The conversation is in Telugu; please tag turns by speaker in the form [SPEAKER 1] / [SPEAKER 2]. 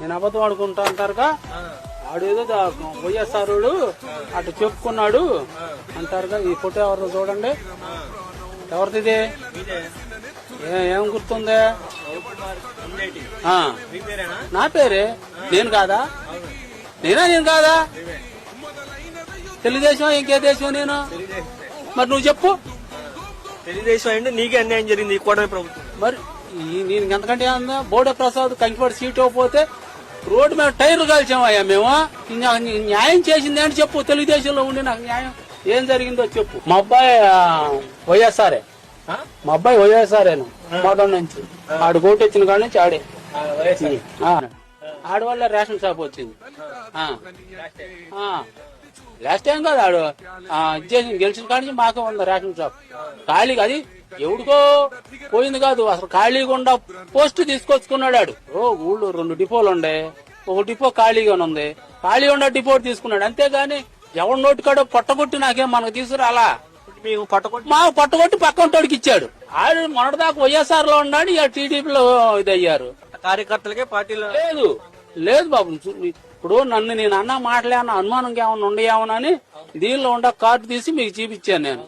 [SPEAKER 1] నేను అబద్ధం ఆడుకుంటా అంటారుగా, ఆడేదో వైఎస్ఆర్ అటు చెప్పుకున్నాడు అంటారుగా. ఈ ఫోటో ఎవరు చూడండి, ఎవరిది? ఏం గుర్తుందే? నా పేరే. నేను కాదా? నేను కాదా? తెలుగుదేశం ఇంకే దేశం నేను? మరి నువ్వు చెప్పు.
[SPEAKER 2] తెలుగుదేశం అంటే నీకే అన్యాయం జరిగింది ఈ కూటమి ప్రభుత్వం.
[SPEAKER 1] మరి నేను ఎంతకంటే బోడే ప్రసాద్ కంకిపాటి సీట్ ఇవ్వకపోతే రోడ్డు మీద టైర్లు కాల్చామయ్యా మేము. న్యాయం చేసింది అని చెప్పు. తెలుగుదేశంలో ఉండి నాకు న్యాయం ఏం జరిగిందో చెప్పు. మా అబ్బాయి వైఎస్ఆర్ఏ. మా అబ్బాయి వైఎస్ఆర్ఏను మొదటి నుంచి. ఆడు ఓటు వచ్చిన కాడి నుంచి ఆడే. ఆడ వల్ల రేషన్ షాప్ వచ్చింది. లాస్ట్ టైం కాదు, ఆడు గెలిచిన కాడి నుంచి మాకే ఉంది రేషన్ షాప్. ఖాళీగా అది ఎవడికో పోయింది కాదు, అసలు ఖాళీగా ఉండ పోస్ట్ తీసుకొచ్చుకున్నాడు ఆడు. ఊళ్ళో 2 డిపోలు ఉండే, ఒక డిపో ఖాళీగానే ఉంది. ఖాళీ ఉండ డిపో తీసుకున్నాడు, అంతేగాని ఎవరి నోటి కాడో పట్టగొట్టి నాకేం మనకు తీసుకురాలా. మాకు పట్టగొట్టి పక్కంటోడికి ఇచ్చాడు. ఆడు మొన్నటిదాకా వైఎస్ఆర్ లో ఉన్నాడు, ఇక టీడీపీలో ఇదయ్యారు.
[SPEAKER 2] కార్యకర్తలకే పార్టీలో
[SPEAKER 1] లేదు బాబు. ఇప్పుడు నేను అన్న మాటలే అన్న అనుమానంగా ఏమన్నా ఉండేమోనని దీనిలో ఉండ కార్డు తీసి మీకు చూపించాను నేను.